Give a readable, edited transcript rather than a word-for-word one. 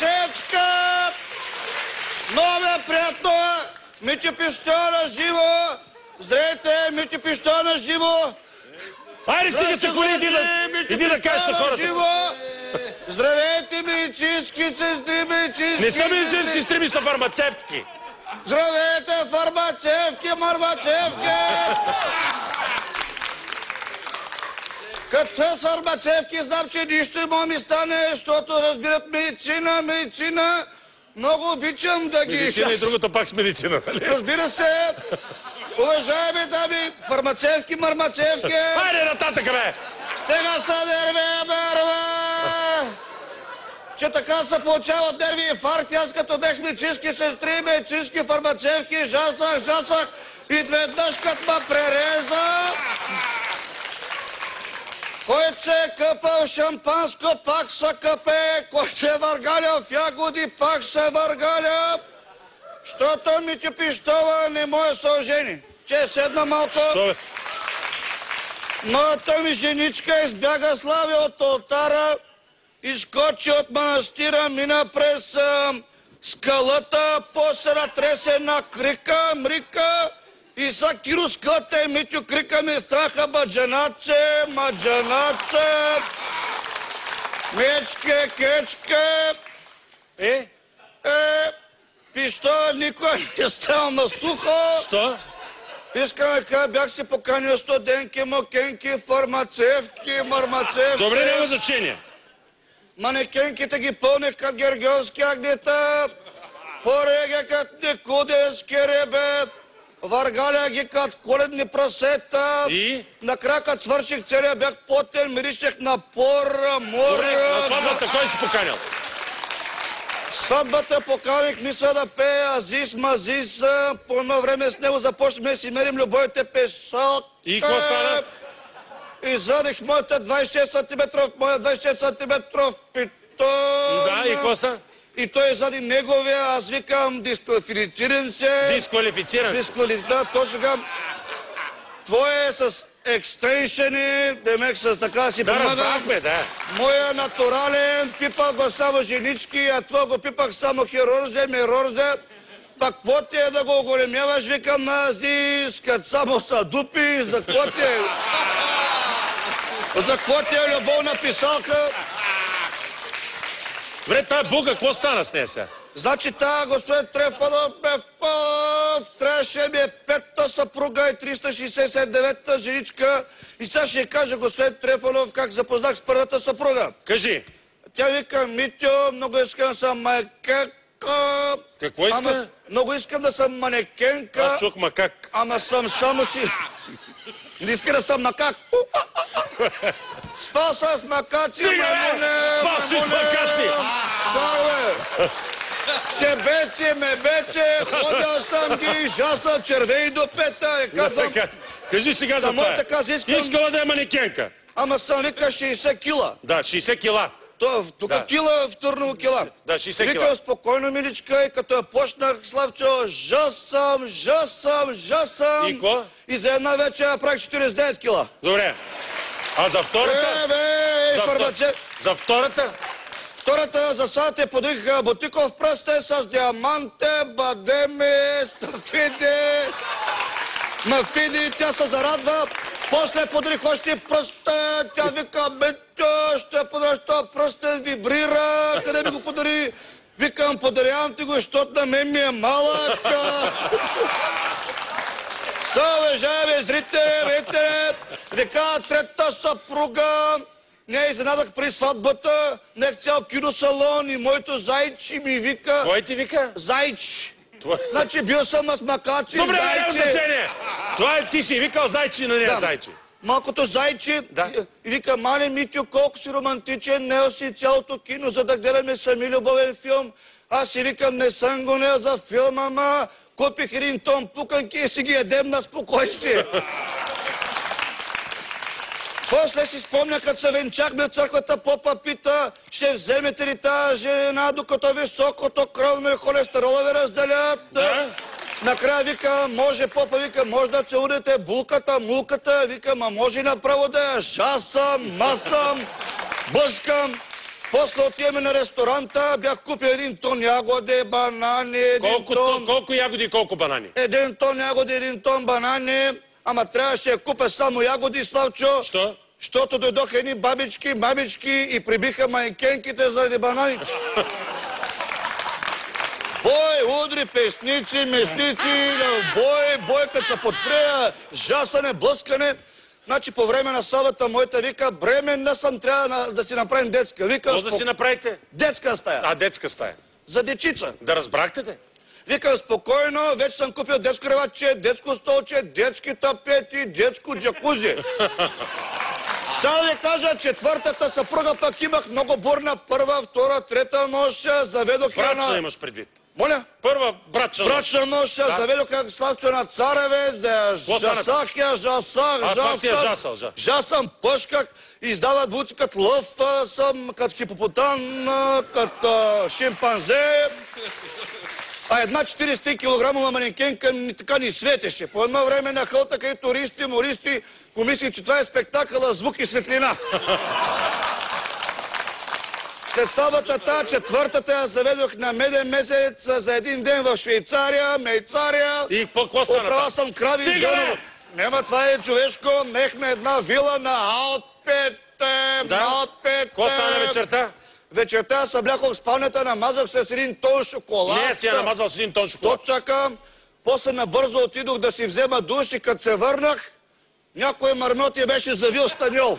Мишечка! Много ми е приятно! Митю Пищова на живо! Здравейте, Митю Пищова на живо! Айде, стига се коли, иди да кажеш на хората. Здравейте, медицински сестри, медицински... Не са медицински сестри, ми са фармацевтки. Здравейте, фармацевтки, мармацевтки! Като с фармацевтки знам, че нищо не може ми стане, защото разбират медицина. Много обичам да ги... Медицина и другото пак с медицина, нали? Разбира се, уважаеми дами, фармацевтки, мармацевтки... Айде, нататък, бе! Стига са нерви, мерва! Че така се получават нерви и инфаркти. Аз като бех медицински сестри, медицински фармацевтки, жасах и веднъж като ме пререза... Който се е къпал шампанско, пак се къпе. Който се е въргалял в ягоди, пак се въргаля. Щото Митю Пищова не може да се ожени. Че седна малко. Моята ми женичка избяга слави от алтара, изкочи от манастира, мина през скалата, после натресе една крика, мрика, и са кироската и Митю крика ми страха маджанаци, мечке, кечке. Пищова никога не става на сухо. Що? Искам да кажа, бях си поканил студентки, мокенки, фармацевтки, мармацевтки. Добре, няма значение. Манекенките ги пълних като гергьовски агнета, пореге като никуденски ребет, въргаля ги като коледни прасета. И? Накрая като свърших целия бях потен, миришех на пора, мора. Добре, на сватбата кой си поканял? Сватбата поканих, мисля да пея Азис Мазис. По едно време с него започнахме да си мерим любовите песалка. И какво стана? Извадих моята 26 см, моя 26 см питон. Да, и какво стана? И той извади неговия, аз викам, дисквалифициран се. Дисквалифициран се. Да, точно така. Твое е с екстеншени, демек с така си помага. Да, разбрахме, да. Моя натурален, пипах го само женички, а това го пипах само хирурзе, мирорзе. Пак какво ти е да го оголемяваш, викам на Азис, като само са дупи, за какво ти е? За какво ти е любовна писалка? Добре, тая буга, какво стана с нея сега? Значи тая господин Трефанов трябваше ми е петта съпруга и 369-та женичка. И сега ще кажа господин Трефанов как запознах с първата съпруга. Кажи. Тя вика, Митю, много искам да съм манекенка. Какво иска? Много искам да съм манекенка. Аз чух макак. Ама съм само си... Не иска да съм макак. Спал съм с макаци, мамоне. Спал си с макаци. Да, бе. Шебеци, мебеци, ходил съм ги, жаса червени до пета. Кажи сега за това. Искала да е манекенка. Ама съм вика 60 кила. Да, 60 кила. Тук кила, в Турново кила. Да, 60 кила. Викам спокойно, миличка, и като я почнах, Славчо, жасам. И какво? И за една вечер я правих 49 кила. Добре. А за втората? За втората? Втората за сега те подриха бутиков пръсте с диаманте, бадеме, стафиди, мафиди, тя се зарадва. После подрих още пръста, тя вика, Митю, ще подариш това пръстен, вибрира, къде ми го подари? Викам, подарявам ти го, защото на мен ми е малък. Уважаеми зрители, вика, трета съпруга. Не изненадах при сватбата, нех цял киносалон и моето зайчи ми вика... Кой ти вика? Зайчи. Значи бил съм с макаци, добре, зайчи. няма значение. Това е ти си викал зайчи на нея зайчи. Малкото зайчи и вика, мале Митю, колко си романтичен, нел си цялото кино, за да гледаме сами любовен филм. Аз си викам, не съм го нел за филма, ама купих един тон пуканки и си ги ядем на спокойствие. После си спомня, като се венчахме в църквата, попа пита, ще вземете ли тази жена, докато високото кръвно и холестерола ви разделят? Накрая вика, може, попа вика, може да целунете булката, мулката, вика, ма може направо да я жасам, масам, блъскам. После отиваме на ресторанта, бях купил 1 тон ягоди, банани, 1 тон... Колко ягоди и колко банани? 1 тон ягоди, 1 тон банани, ама трябваше да купя само ягоди, Славчо. Що? Защото дойдоха едни бабички и прибиха майкенките заради бананите. Бой, удри, песници, месници, бой, като се подпрея, жасане, блъскане. Значи по време на сватбата моята вика, бременна съм, трябва да си направим детска. Вика, Какво да си направите? детска стая. Детска стая. За дечица. Да разбрахте те? Викам, спокойно, вече съм купил детско креватче, детско столче, детски тапети, детско джакузи. Сега да ви кажа, четвъртата съпруга пък имах много бурна. Първа, втора, трета нощ, заведох я на... Брачна имаш предвид. Моля? Първа брачна нощ. Брачна нощ, заведох я Славчо на Царевец, да жасах я, жасам, пъшках, издава двуцикът лъв, съм като хипопотам, като шимпанзе. А една 40 килограмова манекенка така ни светеше. По едно време на хълтаха и туристи, мористи, помислих, че това е спектакъла звук и светлина. След сватбата, четвъртата, я заведох на меден месец за един ден в Швейцария, Мейцария. И какво стана? Оправя съм крави и гънове. Нема, това е човешко. Нехме една вила на Алпете. Какво стана вечерта? Вечерта се облякох в спалнята, намазах се с 1 тон шоколад. Не, си я намазал с 1 тон шоколад. То чака. После набързо отидох да си взема душ и като се върнах, някой мърмот я беше завил станьол.